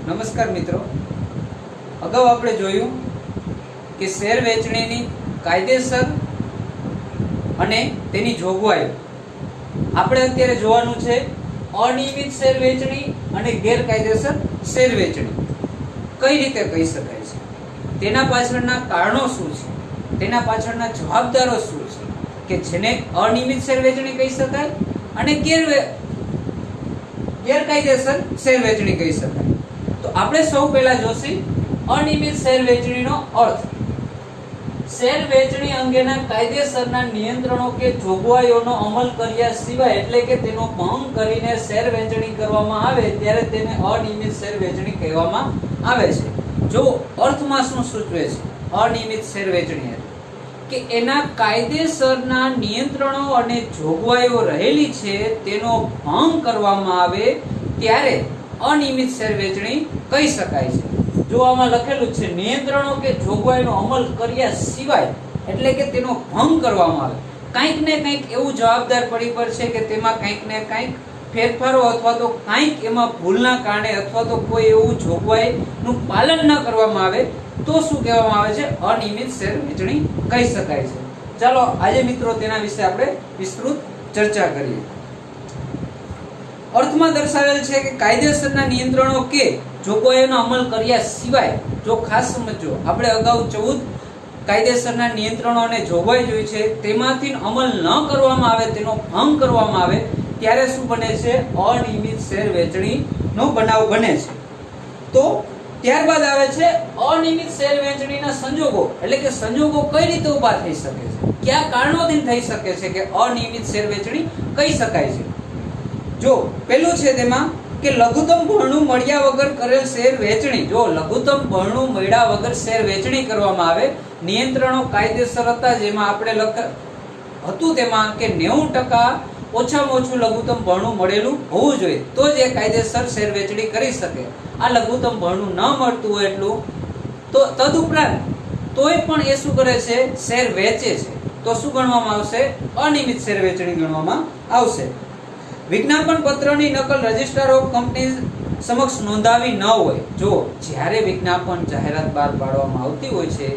નમસ્કાર મિત્રો, અગાઉ આપણે જોયું કે શેર વેચણીની કાયદેસર અને તેની જોગવાઈ. આપણે અત્યારે જોવાનું છે અનિયમિત શેર વેચણી અને ગેરકાયદેસર શેર વેચણી કઈ રીતે કહી શકાય છે, તેના પાછળના કારણો શું છે, તેના પાછળના જવાબદારો શું છે કે જેને અનિયમિત શેર વેચણી કહી શકાય અને ગેરકાયદેસર શેર વેચણી કહી શકાય. તો આપણે સૌ પહેલા જોશી અનિયમિત શેર વેચણીનો અર્થ. શેર વેચણી અંગેના કાયદેસરના નિયંત્રણો કે જોગવાઈઓનો અમલ કર્યા સિવાય એટલે કે તેનો ભંગ કરીને શેર વેચણી કરવામાં આવે ત્યારે તેને અનિયમિત શેર વેચણી કહેવામાં આવે છે. જો અર્થમાં શું સૂચવે છે અનિયમિત શેર વેચણી કે એના કાયદેસરના નિયંત્રણો અને જોગવાઈઓ રહેલી છે તેનો ભંગ કરવામાં આવે ત્યારે અનિયમિત શેર વેચણી કહી શકાય છે. જો આમાં લખેલું છે નિયંત્રણો કે જોગવાઈનો અમલ કર્યા સિવાય એટલે કે તેનો ભંગ કરવામાં આવે, કંઈક ને કંઈક એવું જવાબદાર પરિબળ છે કે તેમાં કંઈક ને કંઈક ફેરફારો અથવા તો કંઈક એમાં ભૂલના કારણે અથવા તો કોઈ એવું જોગવાઈનું પાલન ન કરવામાં આવે તો શું કહેવામાં આવે છે અનિયમિત શેર વેચણી કહી શકાય છે. ચાલો આજે મિત્રો તેના વિશે આપણે વિસ્તૃત ચર્ચા કરીએ. અર્થમાં દર્શાવેલ છે કે કાયદેસરના નિયંત્રણો કે જોગવાઈઓનો અમલ કર્યા સિવાય. જો ખાસ સમજો, આપણે અગાઉ 14 કાયદેસરના નિયંત્રણો અને જોગવાઈ જોઈ છે, તેમાંથી અમલ ન કરવામાં આવે, તેનો ભંગ કરવામાં આવે ત્યારે શું બને છે અનિયમિત શેર વેચણીનો બનાવ બને છે. તો ત્યારબાદ આવે છે અનિયમિત શેર વેચણીના સંજોગો, એટલે કે સંજોગો કઈ રીતે ઊભા થઈ શકે છે, કયા કારણોથી થઈ શકે છે કે અનિયમિત શેર વેચણી કહી શકાય છે. જો પેલું છે તેમાં કે લઘુત્તમ ભરણું મળ્યા વગર કરેલ શેર વેચણી. જો લઘુત્તમ ભરણું મળ્યા વગર શેર વેચણી કરવામાં આવે, નિયંત્રણો કાયદેસર હતા જેમાં આપણે હતું તેમાં કે 90% ઓછામાં ઓછું લઘુત્તમ ભરણું મળેલું હોવું જોઈએ તો જ એ કાયદેસર શેર વેચણી કરી શકે. આ લઘુત્તમ ભરણું ન મળતું હોય એટલું તો તદુપરાંત તોય પણ એ શું કરે છે શેર વેચે છે તો શું ગણવામાં આવશે અનિયમિત શેર વેચણી ગણવામાં આવશે. વિજ્ઞાપન પત્રની નકલ રજિસ્ટર ઓફ કંપની સમક્ષ નોંધાવી ન હોય. જો જ્યારે વિજ્ઞાપન જાહેરાત બહાર પાડવામાં આવતી હોય છે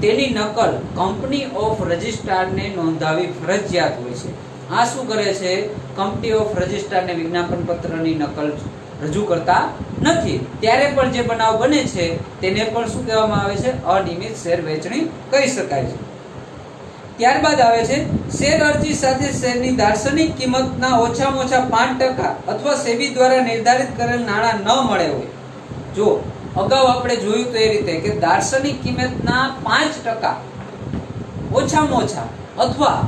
તેની નકલ કંપની ઓફ રજિસ્ટ્રારને નોંધાવી ફરજિયાત હોય છે. આ શું કરે છે કંપની ઓફ રજિસ્ટ્રારને વિજ્ઞાપન પત્રની નકલ રજૂ કરતા નથી ત્યારે પણ જે બનાવ બને છે તેને પણ શું કહેવામાં આવે છે અનિયમિત શેર વેચણી કહી શકાય છે. ત્યારબાદ આવે છે શેર અરજી સાથે શેરની દાર્શનિક કિંમતના ઓછામાં ઓછા 5% અથવા સેબી દ્વારા નિર્ધારિત કરેલ નાણાં ન મળે હોય. જો અગાઉ આપણે જોયું તો એ રીતે કે દાર્શનિક કિંમતના 5% ઓછામાં ઓછા અથવા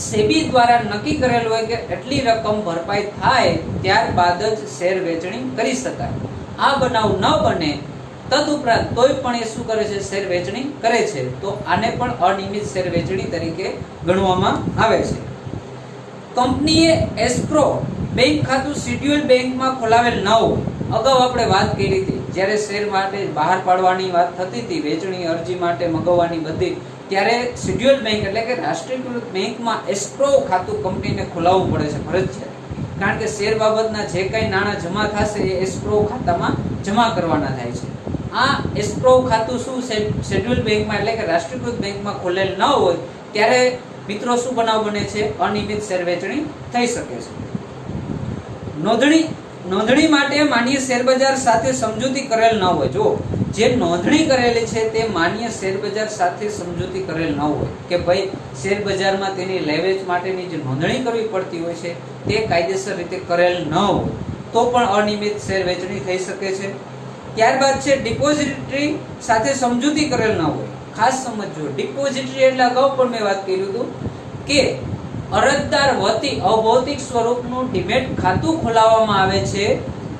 સેબી દ્વારા નક્કી કરેલ હોય કે એટલી રકમ ભરપાઈ થાય ત્યારબાદ જ શેર વેચણી કરી શકાય. આ બનાવ ન બને તદુપરાંત તોય પણ એ શું કરે છે શેર વેચણી કરે છે તો આને પણ અનિયમિત શેર વેચણી તરીકે ગણવામાં આવે છે. કંપનીએ એસ્ક્રો બેંક ખાતું શેડ્યુલ બેંકમાં ખોલાવેલ ન હોય. અગાઉ આપણે વાત કરી હતી જ્યારે શેર માટે બહાર પાડવાની વાત થતી હતી, વેચણી અરજી માટે મગાવવાની બધી, ત્યારે શેડ્યુલ બેંક એટલે કે રાષ્ટ્રીયકૃત બેંકમાં એસ્ક્રો ખાતું કંપનીને ખોલાવવું પડે છે ફરજિયાત. કારણ કે શેર બાબતના જે કંઈ નાણાં જમા થશે એ એસ્ક્રો ખાતામાં જમા કરવાના થાય છે. આ એસ્ક્રો ખાતું શું શેડ્યુલ બેંકમાં એટલે કે રાષ્ટ્રીયકૃત બેંકમાં ખોલેલ ન હોય ત્યારે મિત્રો શું બનાવ બને છે અનિયમિત શેર વેચણી થઈ શકે છે. નોંધણી માટે માન્ય શેર બજાર સાથે સમજૂતી કરેલ ન હોય. જો જે નોંધણી કરેલી છે તે માન્ય શેર બજાર સાથે સમજૂતી કરેલ ન હોય કે ભાઈ શેર બજારમાં તેની લેવેચ માટેની જે નોંધણી કરવી પડતી હોય છે તે કાયદેસર રીતે કરેલ ન હોય તો પણ અનિયમિત શેર વેચણી થઈ શકે છે. ત્યારબાદ છે ડિપોઝિટરી સાથે સમજૂતી કરેલ ન હોય. ખાસ સમજો, ડિપોઝિટરી એટલે અગાઉ પણ મેં વાત કર્યું હતું કે અરજદાર વતી અભૌતિક સ્વરૂપનું ડીમેટ ખાતું ખોલાવવામાં આવે છે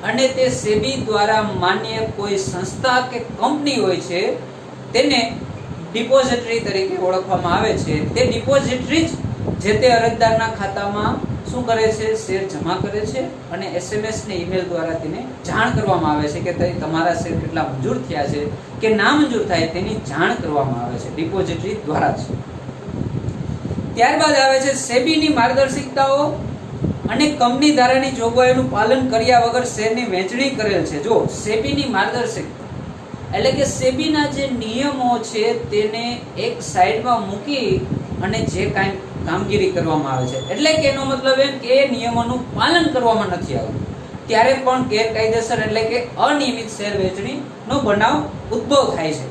અને તે સેબી દ્વારા માન્ય કોઈ સંસ્થા કે કંપની હોય છે તેને ડિપોઝિટરી તરીકે ઓળખવામાં આવે છે. તે ડિપોઝિટરી જે તે અરજદારના ખાતામાં શું કરે છે શેર જમા કરે છે અને SMS ને ઈમેલ દ્વારા તેને જાણ કરવામાં આવે છે કે તમારા શેર કેટલા મંજૂર થયા છે કે ના મંજૂર થાય તેની જાણ કરવામાં આવે છે ડિપોઝિટરી દ્વારા છે. ત્યારબાદ આવે છે સેબીની માર્ગદર્શિકાઓ અને કંપની ધારાની જોગવાઈઓનું પાલન કર્યા વગર શેરની વહેંચણી કરેલ છે, જો સેબીની માર્ગદર્શિકા એટલે કે સેબીના જે નિયમો છે તેને એક સાઈડમાં મૂકી અને જે કાંઈ કામગીરી કરવામાં આવે છે, એટલે કે એનો મતલબ એમ કે નિયમોનું પાલન કરવામાં નથી આવતું, ત્યારે પણ ગેરકાયદેસર એટલે કે અનિયમિત શેર વેચણીનો બનાવ ઉદ્ભવ થાય છે.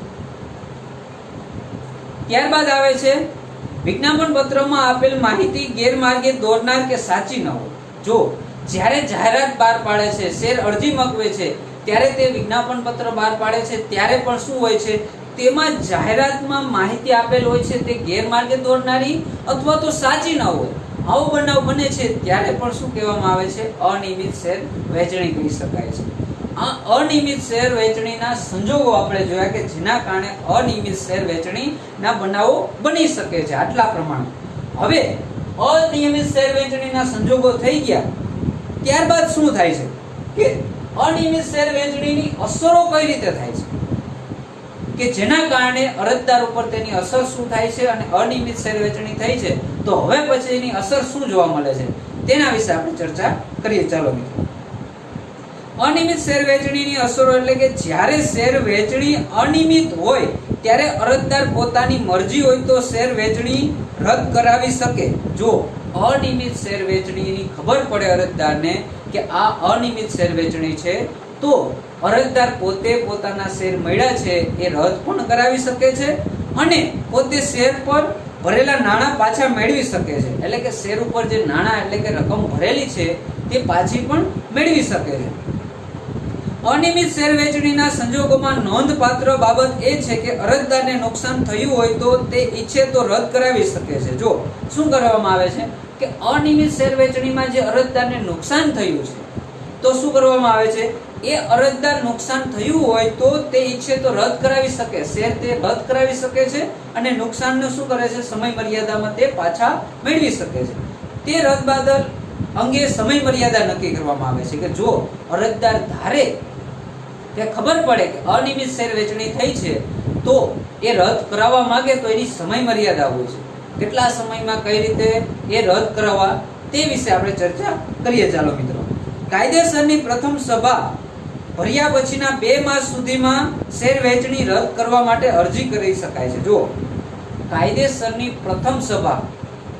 ત્યારબાદ આવે છે વિજ્ઞાપન પત્રમાં આપેલ માહિતી ગેરમાર્ગે દોરનાર કે સાચી ન હોય. જો જ્યારે જાહેરાત બહાર પાડે છે, શેર અરજી મંગાવે છે, ત્યારે તે વિજ્ઞાપન પત્ર બહાર પાડે છે, ત્યારે પણ શું હોય છે, તેમાં જાહેરાતમાં માહિતી આપેલ હોય છે તે ગેરમાર્ગે દોરનારી અથવા તો સાચી ન હોય. આવો બનાવ બને છે ત્યારે પણ શું કહેવામાં આવે છે, અનિયમિત શેર વેચણી કહી શકાય છે. આ અનિયમિત શેર વેચણીના સંજોગો આપણે જોયા કે જેના કારણે અનિયમિત શેર વેચણીના બનાવો બની શકે છે આટલા પ્રમાણે. હવે અનિયમિત શેર વેચણીના સંજોગો થઈ ગયા, ત્યારબાદ શું થાય છે કે અનિયમિત શેર વેચણીની અસરો કઈ રીતે થાય છે, કે જેના કારણે અરજદાર ઉપર તેની અસર શું થાય છે, અને અનિયમિત શેર વેચણી થઈ છે તો હવે પછી એની અસર શું જોવા મળે છે તેના વિશે આપણે ચર્ચા કરીએ. ચાલો મિત્રો, અનિયમિત શેર વેચણીની અસરો એટલે કે જ્યારે શેર વેચણી અનિયમિત હોય ત્યારે અરજદાર પોતાની મરજી હોય તો શેર વેચણી રદ કરાવી શકે. જો અનિયમિત શેર વેચણીની ખબર પડે અરજદારને કે આ અનિયમિત શેર વેચણી છે તો અરજદાર પોતે પોતાના શેર મળ્યા છે એ રદ પણ કરાવી શકે છે અને પોતે શેર પર ભરેલા નાણાં પાછા મેળવી શકે છે, એટલે કે શેર ઉપર જે નાણાં એટલે કે રકમ ભરેલી છે તે પાછી પણ મેળવી શકે છે. અનિયમિત શેર વેચણીના સંજોગોમાં નોંધપાત્ર બાબત એ છે કે અરજદારને નુકસાન થયું હોય તો તે ઈચ્છે તો રદ કરાવી શકે છે. જો શું કરવામાં આવે છે કે અનિયમિત શેર વેચણીમાં જે અરજદારને નુકસાન થયું છે તો શું કરવામાં આવે છે, એ અરજદાર નુકસાન થયું હોય તો તે ઈચ્છે તો રદ કરાવી શકે, શેર તે રદ કરાવી શકે છે અને નુકસાનને શું કરે છે, સમય મર્યાદામાં તે પાછા મેળવી શકે છે. તે રદબાદલ અંગે સમય મર્યાદા નક્કી કરવામાં આવે છે કે જો અરજદાર ધારે તે ખબર પડે કે અનિયમિત શેર વેચણી થઈ છે તો એ રદ કરાવવા માંગે તો એની સમય મર્યાદા હોય છે, કેટલા સમયમાં કઈ રીતે એ રદ કરાવવા તે વિશે આપણે ચર્ચા કરીએ. ચાલો મિત્રો, કાયદેસરની પ્રથમ સભા ભર્યા પછીના 2 માસ સુધીમાં શેર વેચણી રદ કરવા માટે અરજી કરી શકાય છે. જો કાયદેસરની પ્રથમ સભા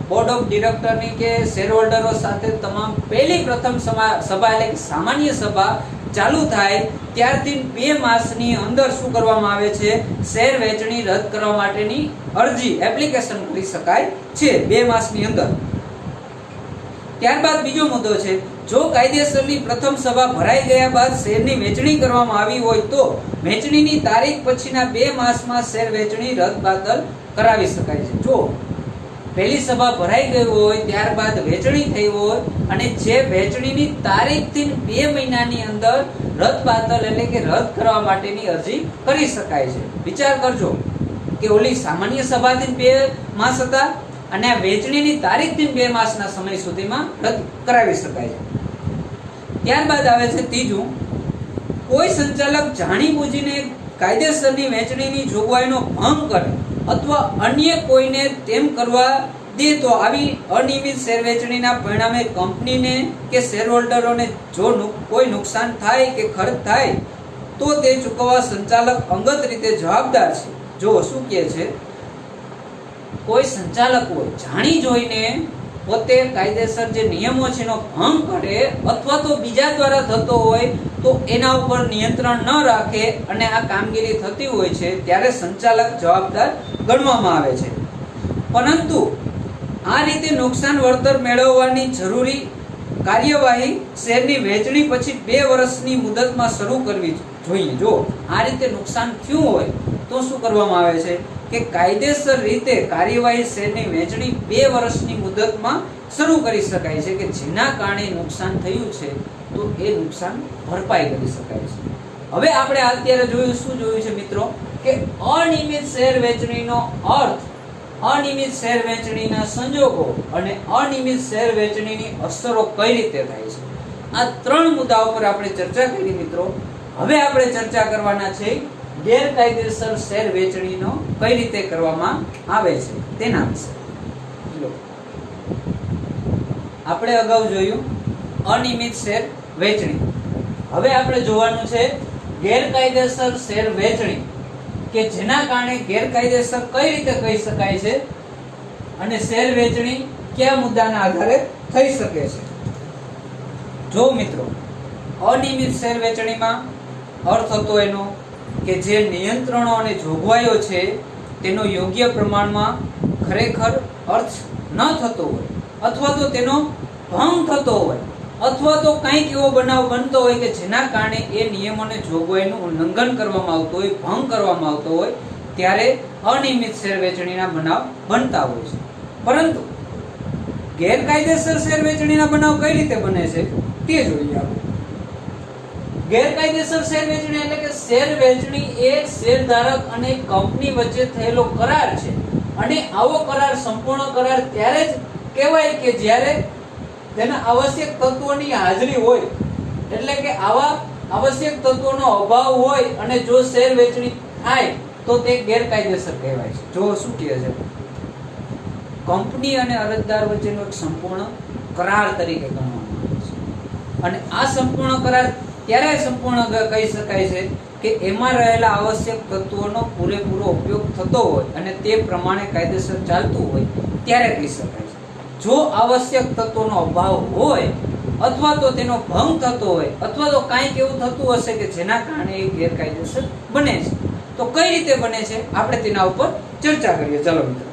બોર્ડ ઓફ ડિરેક્ટરની કે શેર હોલ્ડરો સાથે તમામ પહેલી પ્રથમ સભા એટલે કે સામાન્ય સભા ચાલુ થાય ત્યારથી 2 માસની અંદર શું કરવામાં આવે છે, શેર વેચણી રદ કરવા માટેની અરજી એપ્લિકેશન કરી શકાય છે 2 માસની અંદર. ત્યારબાદ બીજો મુદ્દો છે, જો કાયદેસરની પ્રથમ સભા ભરાઈ ગયા બાદ શેરની વેચણી કરવામાં આવી હોય તો વેચણીની તારીખ પછીના 2 માસમાં શેર વેચણી રદબાતલ કરાવી શકાય છે. જો પહેલી સભા ભરાઈ ગઈ હોય ત્યારબાદ વેચણી થઈ હોય અને જે વેચણીની તારીખથી 2 મહિનાની અંદર રદબાતલ એટલે કે રદ કરવા માટેની અરજી કરી શકાય છે. વિચાર કરજો કે ઓલી સામાન્ય સભાથી 2 માસ હતા અને આ વેચણીની તારીખથી 2 માસના સમય સુધીમાં રદ કરાવી શકાય છે. ત્યારબાદ આવે છે ત્રીજું, કોઈ સંચાલક જાણીબૂજીને કાયદેસરની વેચણીની જોગવાઈનો ભંગ કરે અથવા અન્ય કોઈને તેમ કરવા દે તો આવી અનિયમિત શેર વેચણીના પરિણામે કંપનીને કે શેર હોલ્ડરોને જો કોઈ નુકસાન થાય કે ખર્ચ થાય તો તે ચૂકવવા સંચાલક અંગત રીતે જવાબદાર છે. જો શું કહે છે, કોઈ સંચાલક હોય જાણી જોઈને પોતે કાયદેસર જે નિયમો છે એનો ભંગ કરે અથવા તો બીજા દ્વારા થતો હોય તો એના ઉપર નિયંત્રણ ન રાખે અને આ કામગીરી થતી હોય છે ત્યારે સંચાલક જવાબદાર ગણવામાં આવે છે. પરંતુ આ રીતે નુકસાન વળતર મેળવવાની જરૂરી કાર્યવાહી શેરની વેચણી પછી 2 વર્ષની મુદતમાં શરૂ કરવી જોઈએ. જો આ રીતે નુકસાન થયું હોય તો શું કરવામાં આવે છે કે કાયદેસર રીતે કાર્યવાહી શેરની વેચણી 2 વર્ષની મુદતમાં શરૂ કરી શકાય છે કે જેના કારણે નુકસાન થયું છે તો એ નુકસાન ભરપાઈ કરી શકાય છે. હવે આપણે અત્યારે શું જોયું છે મિત્રો કે અનિયમિત શેર વેચણીનો અર્થ, અનિયમિત શેર વેચણીના સંજોગો અને અનિયમિત શેર વેચણીની અસરો કઈ રીતે થાય છે. આ 3 મુદ્દાઓ પર આપણે ચર્ચા કરી મિત્રો. હવે આપણે ચર્ચા કરવાના છે ગેરકાયદેસર શેર વેચણીનો કઈ રીતે કરવામાં આવે છે તેના વિશે. આપણે અગાઉ જોયું અનિયમિત શેર વેચણી. હવે આપણે જોવાનું છે ગેરકાયદેસર શેર વેચણી, કે જેના કારણે ગેરકાયદેસર કઈ રીતે કહી શકાય છે અને શેર વેચણી કયા મુદ્દાના આધારે થઈ શકે છે. જો મિત્રો, અનિયમિત શેર વેચણીમાં અર્થ હતો એનો કે જે નિયંત્રણો અને જોગવાઈઓ છે તેનો યોગ્ય પ્રમાણમાં ખરેખર અર્થ ન થતો હોય, અથવા તો તેનો ભંગ થતો હોય, અથવા તો કંઈક એવો બનાવ બનતો હોય કે જેના કારણે એ નિયમો અને જોગવાઈનું ઉલ્લંઘન કરવામાં આવતું હોય, ભંગ કરવામાં આવતો હોય, ત્યારે અનિયમિત શેર વેચણીના બનાવ બનતા હોય છે. પરંતુ ગેરકાયદેસર શેર વેચણીના બનાવ કઈ રીતે બને છે તે જોઈએ આપણે. ગેરકાયદેસર શેર વેચણી એટલે કે શેર વેચણી એ શેરધારક અને કંપની વચ્ચે થયેલો કરાર છે, અને આવો કરાર સંપૂર્ણ કરાર ત્યારે જ કહેવાય કે જ્યારે તેના આવશ્યક તત્વોની હાજરી હોય. એટલે કે આવા આવશ્યક તત્વોનો અભાવ હોય અને જો શેર વેચણી થાય તો તે ગેરકાયદેસર કહેવાય છે. જો શું કહે છે, કંપની અને અરજદાર વચ્ચેનો એક સંપૂર્ણ કરાર તરીકે ગણવામાં આવે છે, અને આ સંપૂર્ણ કરાર ત્યારે સંપૂર્ણ કહી શકાય છે કે એમાં રહેલા આવશ્યક તત્વોનો પૂરેપૂરો ઉપયોગ થતો હોય અને તે પ્રમાણે કાયદેસર ચાલતું હોય ત્યારે કહી શકાય છે. જો આવશ્યક તત્વોનો અભાવ હોય, અથવા તો તેનો ભંગ થતો હોય, અથવા તો કાંઈક એવું થતું હશે કે જેના કારણે એ ગેરકાયદેસર બને છે, તો કઈ રીતે બને છે આપણે તેના ઉપર ચર્ચા કરીએ. ચલો મિત્રો,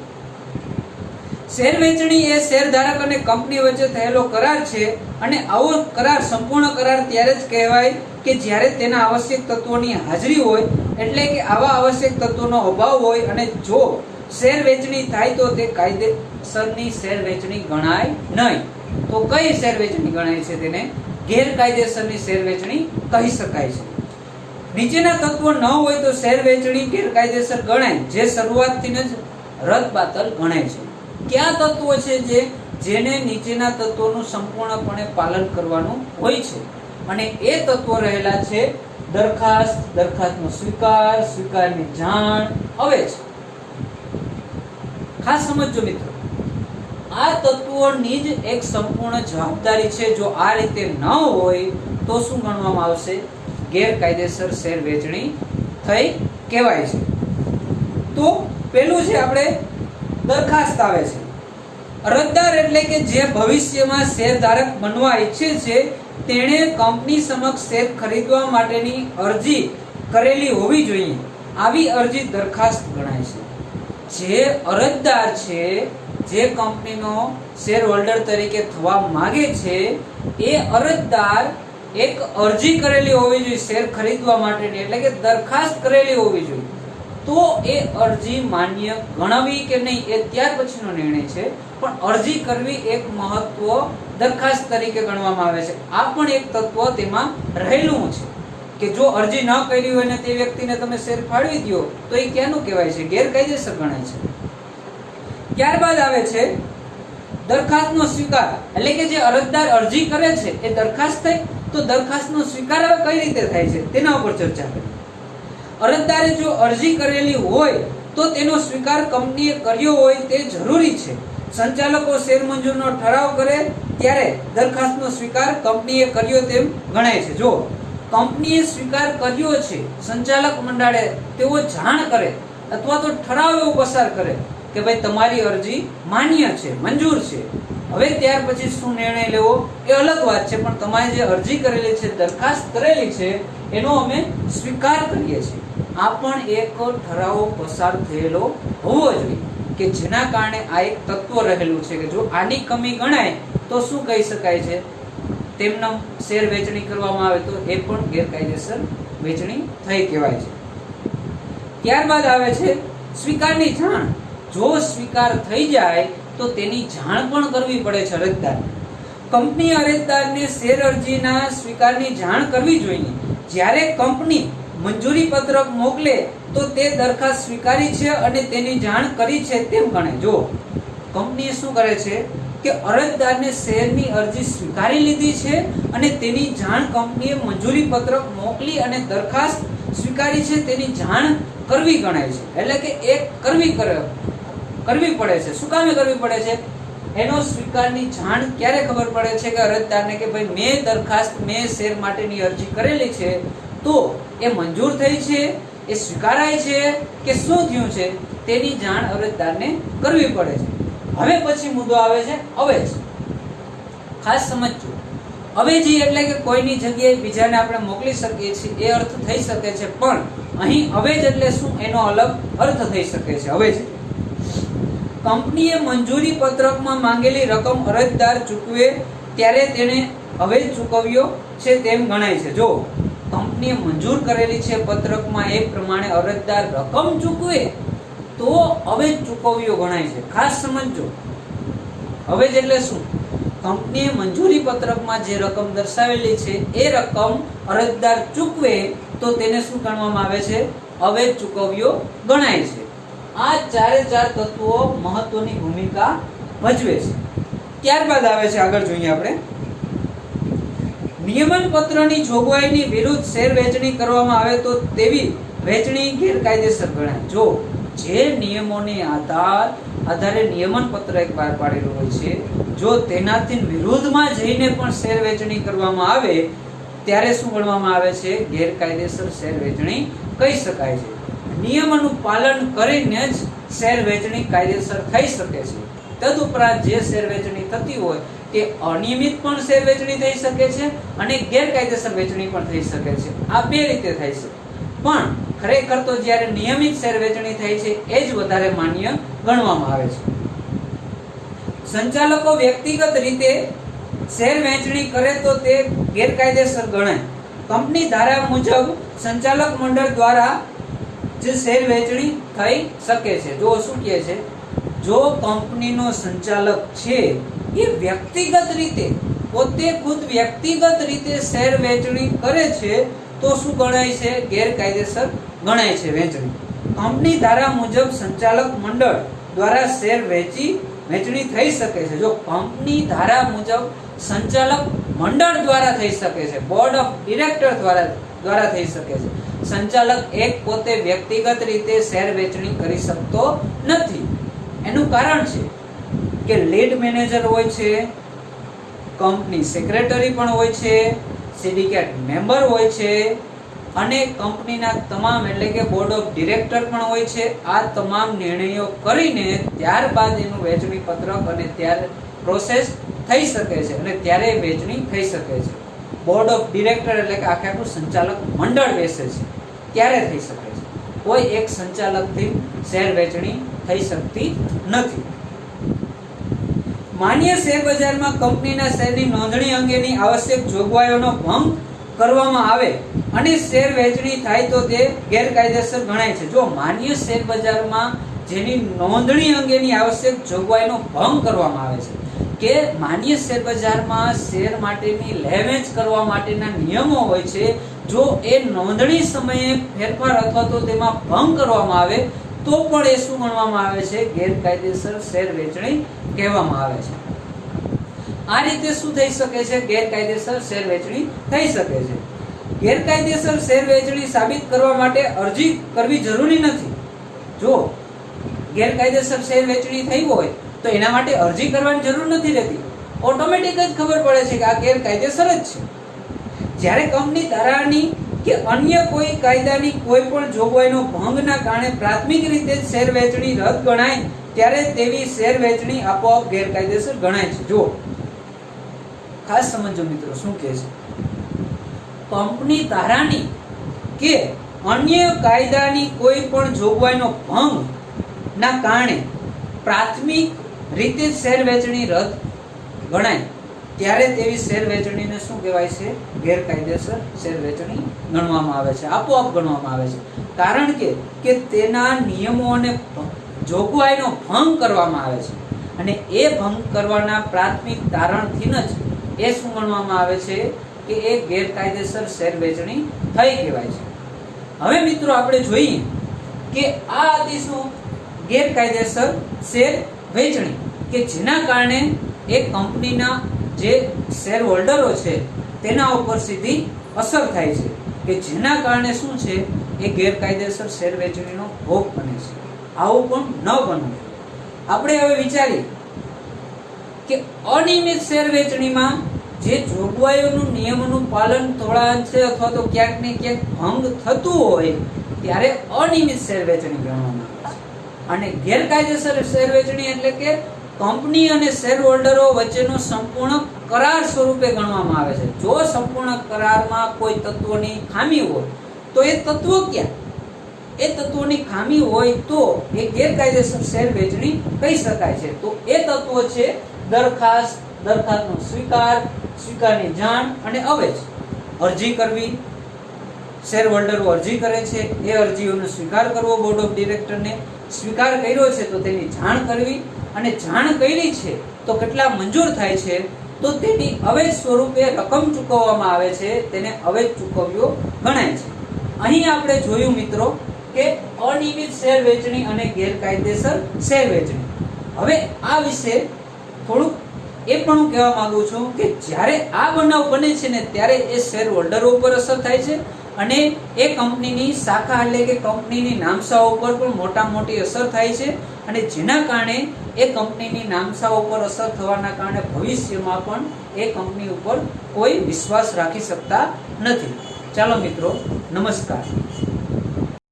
શેર વેચણી એ શેરધારક અને કંપની વચ્ચે થયેલો કરાર છે, અને આવો કરાર સંપૂર્ણ કરાર ત્યારે જ કહેવાય કે જ્યારે તેના આવશ્યક તત્વોની હાજરી હોય. એટલે કે આવા આવશ્યક તત્વોનો અભાવ હોય, અને જો શેર વેચણી થાય તો તે કાયદેસરની શેર વેચણી ગણાય નહીં. તો કઈ શેર વેચણી ગણાય છે? તેને ગેરકાયદેસરની શેર વેચણી કહી શકાય છે. નીચેના તત્વો ન હોય તો શેર વેચણી ગેરકાયદેસર ગણાય, જે શરૂઆતથી જ રદબાતલ ગણાય છે. કયા તત્વો છે જેને નીચેના તત્વોનું સંપૂર્ણપણે પાલન કરવાનું હોય છે? અને એ તત્વો રહેલા છે દરખાસ્ત, દરખાસ્તનો સ્વીકાર, સ્વીકારની જાણ. હવે છે ખાસ સમજો મિત્રો, આ તત્વોની જ એક સંપૂર્ણ જવાબદારી છે. જો આ રીતે ન હોય તો શું ગણવામાં આવશે? ગેરકાયદેસર શેર વેચણી થઈ કહેવાય છે. તો પેલું છે આપણે દરખાસ્ત આવે છે. અરજદાર એટલે કે જે ભવિષ્યમાં શેરધારક બનવા ઈચ્છે છે તેણે કંપની સમક્ષ શેર ખરીદવા માટેની અરજી કરેલી હોવી જોઈએ. આવી અરજી દરખાસ્ત ગણાય છે. જે અરજદાર છે, જે કંપનીનો શેર હોલ્ડર તરીકે થવા માંગે છે, એ અરજદાર એક અરજી કરેલી હોવી જોઈએ શેર ખરીદવા માટેની, એટલે કે દરખાસ્ત કરેલી હોવી જોઈએ. તો એ અરજી માન્ય ગણવી કે નહીં એ ત્યાર પછીનો નિર્ણય છે, પણ અરજી કરવી એક મહત્વ દરખાસ્ત તરીકે ગણવામાં આવે છે. આ પણ એક તત્વ તેમાં રહેલું છે કે જો અરજી ન કરી હોય ને તે વ્યક્તિને તમે શેર ફાળવી દો તો એ ક્યાંનું કહેવાય છે? ગેરકાયદેસર ગણાય છે. ત્યારબાદ આવે છે દરખાસ્તનો સ્વીકાર. એટલે કે જે અરજદાર અરજી કરે છે એ દરખાસ્ત થઈ, તો દરખાસ્તનો સ્વીકાર હવે કઈ રીતે થાય છે તેના ઉપર ચર્ચા કરીએ. અરજદારે જો અરજી કરેલી હોય તો તેનો સ્વીકાર કંપનીએ કર્યો હોય તે જરૂરી છે. સંચાલકો શેર મંજૂરનો ઠરાવ કરે ત્યારે દરખાસ્તનો સ્વીકાર કંપનીએ કર્યો તેમ ગણાય છે. જો કંપનીએ સ્વીકાર કર્યો છે, સંચાલક મંડળે તેઓ જાણ કરે અથવા તો ઠરાવ એવો પસાર કરે કે ભાઈ તમારી અરજી માન્ય છે, મંજૂર છે. હવે ત્યાર પછી શું નિર્ણય લેવો એ અલગ વાત છે, પણ તમારે જે અરજી કરેલી છે, દરખાસ્ત કરેલી છે, એનો અમે સ્વીકાર કરીએ છીએ. આ પણ એક ઠરાવ પસાર થયેલો હોવો જોઈએ કે જેના કારણે આ એક તત્વ રહેલું છે કે જો આની કમી ગણાય તો શું કહી શકાય છે? તેમના શેર વેચણી કરવામાં આવે તો એ પણ ગેરકાયદેસર વેચણી થઈ કહેવાય છે. ત્યારબાદ આવે છે સ્વીકારની જાણ. જો સ્વીકાર થઈ જાય તો તેની જાણ પણ કરવી પડે છે અરજદાર. કંપની અરજદારને શેર અરજીના સ્વીકારની જાણ કરવી જોઈએ. જ્યારે કંપની મંજૂરી પત્રક મોકલે તો તે દરખાસ્ત સ્વીકારી છે અને તેની જાણ કરી છે તેમ ગણે. જો કંપની શું કરે છે કે અરજદારને શેરની અરજી સ્વીકારી લીધી છે અને તેની જાણ કંપનીએ મંજૂરી પત્રક મોકલી અને દરખાસ્ત સ્વીકારી છે તેની જાણ કરવી ગણાય છે. એટલે કે એક કરવી પડે છે. શું કામે કરવી પડે છે? એનો સ્વીકારની જાણ ક્યારે ખબર પડે છે કે અરજદારને કે ભાઈ મેં શેર માટેની અરજી કરેલી છે, તો એ મંજૂર થઈ છે, એ સ્વીકારાય છે કે શું થયું છે તેની જાણ અરજદારને કરવી પડે છે. હવે પછી મુદ્દો આવે છે અવેજ. ખાસ સમજજો, અવેજી એટલે કે કોઈની જગ્યાએ બીજાને આપણે મોકલી શકીએ છીએ એ અર્થ થઈ શકે છે, પણ અહીં અવેજ એટલે શું એનો અલગ અર્થ થઈ શકે છે. અવેજ કંપનીએ મંજૂરી પત્રકમાં માંગેલી રકમ અરજદાર ચૂકવે ત્યારે તેને અવેજ ચૂકવ્યો છે તેમ ગણાય છે. જો કંપનીએ મંજૂર કરેલી છે પત્રકમાં એ પ્રમાણે અરજદાર રકમ ચૂકવે તો અવેજ ચૂકવ્યો ગણાય છે. ખાસ સમજજો, અવેજ એટલે શું? કંપનીએ મંજૂરી પત્રકમાં જે રકમ દર્શાવેલી છે એ રકમ અરજદાર ચૂકવે તો તેને શું ગણવામાં આવે છે? અવેજ ચૂકવ્યો ગણાય છે. આ ચારે ચાર તત્વો મહત્વની ભૂમિકા ભજવે છે. ત્યારબાદ આવે છે, આગળ જોઈએ આપણે, નિયમન પત્રની જોગવાઈની વિરુદ્ધ શેર વેચણી કરવામાં આવે તો તેવી વેચણી ગેરકાયદેસર ગણાય. જો જે નિયમોની આધારે નિયમન પત્ર એક બહાર પાડેલું હોય છે, જો તેનાથી વિરુદ્ધમાં જઈને પણ શેર વેચણી કરવામાં આવે ત્યારે શું ગણવામાં આવે છે? ગેરકાયદેસર શેર વેચણી કહી શકાય છે. નિયમોનું પાલન કરીને જ શેર વેચણી કાયદેસર થઈ શકે છે. તદુપરાંત જે શેર વેચણી થતી હોય તે અનિયમિત પણ શેર વેચણી થઈ શકે છે અને ગેરકાયદેસર વેચણી પણ થઈ શકે છે. આ બે રીતે થાય છે, પણ ખરેખર તો જ્યારે નિયમિત શેર વેચણી થાય છે એ જ વધારે માન્ય ગણવામાં આવે છે. સંચાલકો વ્યક્તિગત રીતે શેર વેચણી કરે તો તે ગેરકાયદેસર ગણાય. કંપની ધારા મુજબ સંચાલક મંડળ દ્વારા જે શેર વેચણી થઈ શકે છે. જો શું કહે છે? જો કંપનીનો સંચાલક છે એ વ્યક્તિગત રીતે પોતે ખુદ વ્યક્તિગત રીતે શેર વેચણી કરે છે તો શું ગણાય છે? ગેરકાયદેસર ગણાય છે વેચણી. કંપની ધારા મુજબ સંચાલક મંડળ દ્વારા શેર વેચણી થઈ શકે છે. જો કંપની ધારા મુજબ સંચાલક મંડળ દ્વારા થઈ શકે છે, બોર્ડ ઓફ ડિરેક્ટર દ્વારા થઈ શકે છે. સંચાલક એક પોતે વ્યક્તિગત રીતે શેર વેચણી કરી શકતો નથી. એનું કારણ છે કે લીડ મેનેજર હોય છે, કંપની સેક્રેટરી પણ હોય છે, સિન્ડિકેટ મેમ્બર હોય છે અને કંપનીના તમામ એટલે કે બોર્ડ ઓફ ડિરેક્ટર પણ હોય છે. આ તમામ નિર્ણયો કરીને ત્યારબાદ એનું વેચણી પત્રક અને ત્યારે પ્રોસેસ થઈ શકે છે અને ત્યારે વેચણી થઈ શકે છે. બોર્ડ ઓફ ડિરેક્ટર એટલે કે આખું સંચાલક મંડળ બેસે છે ત્યારે થઈ શકે છે. કોઈ એક સંચાલકથી શેર વેચણી થઈ શકતી નથી. માન્ય શેર બજારમાં કંપનીના શેરની નોંધણી અંગેની આવશ્યક જોગવાઈઓનો ભંગ કરવામાં આવે અને શેર વેચણી થાય તો તે ગેરકાયદેસર ગણાય છે. જો માન્ય શેર બજારમાં જેની નોંધણી અંગેની આવશ્યક જોગવાઈનો ભંગ કરવામાં આવે છે કે માન્ય શેર બજારમાં શેર માટેની લે-વેચ કરવા માટેના નિયમો હોય છે, જો એ નોંધણી સમયે ફેરફાર અથવા તો તેમાં ભંગ કરવામાં આવે તો પણ એ શું ગણવામાં આવે છે? ગેરકાયદેસર શેર વેચણી કહેવામાં આવે છે. આ રીતે શું થઈ શકે છે? ગેરકાયદેસર શેર વેચણી થઈ શકે છે. ગેરકાયદેસર શેર વેચણી સાબિત કરવા માટે અરજી કરવી જરૂરી નથી. જો ગેરકાયદેસર શેર વેચણી થઈ હોય તો એના માટે અરજી કરવાની જરૂર નથી રહેતી. ઓટોમેટિક જ ખબર પડે છે કે આ ગેરકાયદેસર જ છે. જ્યારે કંપની ધારાની કે અન્ય કોઈ કાયદાની કોઈ પણ જોગવાઈનો ભંગના કારણે પ્રાથમિક રીતે જ શેર વેચણી રદ ગણાય ત્યારે તેવી શેર વેચણી આપોઆપ ગેરકાયદેસર ગણાય છે. જો ખાસ સમજો મિત્રો, શું કહે છે? કંપની ધારાની કે અન્ય કાયદાની કોઈ પણ જોગવાઈનો ભંગ ના કારણે પ્રાથમિક રીતે શેર વેચણી રદ ગણાય ત્યારે તેવી શેર વેચણીને શું કહેવાય છે? ગેરકાયદેસર શેર વેચણી ગણવામાં આવે છે, આપોઆપ ગણવામાં આવે છે. કારણ કે તેના નિયમો અને જોગવાઈનો ભંગ કરવામાં આવે છે અને એ ભંગ કરવાના પ્રાથમિક તારણથી જ એ શું ગણવામાં આવે છે કે એ ગેરકાયદેસર શેર વેચણી થઈ કહેવાય છે. હવે મિત્રો આપણે જોઈએ કે આ હતી શું? ગેરકાયદેસર શેર વેચણી કે જેના કારણે એક કંપનીના જે શેર હોલ્ડરો છે તેના ઉપર સીધી અસર થાય છે કે જેના કારણે શું છે? એ ગેરકાયદેસર શેર વેચણીનો ભોગ બને છે. આવું પણ ન બનવું. આપણે હવે વિચારીએ કે અનિયમિત શેર વેચણીમાં જે જોગવાઈઓનું નિયમોનું પાલન થોડા અંશે અથવા તો ક્યાંક ને ક્યાંક ભંગ થતું હોય ત્યારે અનિયમિત શેર વેચણી ગણવામાં આવે છે. અને ગેરકાયદેસર શેર વેચણી એટલે કે કંપની અને શેર હોલ્ડરો વચ્ચેનો સંપૂર્ણ કરાર સ્વરૂપે ગણવામાં આવે છે. જો સંપૂર્ણ કરારમાં કોઈ તત્વોની ખામી હોય તો એ તત્વો ક્યાં, એ તત્વોની ખામી હોય તો એ ગેરકાયદેસર શેર વેચણી કહી શકાય છે. તો એ તત્વો છે દરખાસ્ત, દરખાસ્તનો સ્વીકાર, સ્વીકારની જાણ અને અવેજ. અરજી કરવી, શેર હોલ્ડરો અરજી કરે છે, એ અરજીઓનો સ્વીકાર કરવો, બોર્ડ ઓફ ડિરેક્ટરને સ્વીકાર કર્યો છે તો તેની જાણ કરવી, અને જાણ કરી છે તો કેટલા મંજૂર થાય છે તો તેની અવેજ સ્વરૂપે રકમ ચૂકવવામાં આવે છે, તેને અવેજ ચૂકવ્યો ગણાય છે. અહીં આપણે જોયું મિત્રો કે અનિયમિત શેર વેચણી અને ગેરકાયદેસર શેર વેચણી. હવે આ વિશે થોડુંક એ પણ હું કહેવા માંગુ છું કે જ્યારે આ બનાવ બને છે ને ત્યારે એ શેર હોલ્ડરો ઉપર અસર થાય છે અને એ કંપનીની શાખા એટલે કે કંપનીની નામસાઓ ઉપર પણ મોટી અસર થાય છે, અને જેના કારણે એ કંપનીની નામસાઓ ઉપર અસર થવાના કારણે ભવિષ્યમાં પણ એ કંપની ઉપર કોઈ વિશ્વાસ રાખી શકતા નથી. ચાલો મિત્રો, નમસ્કાર.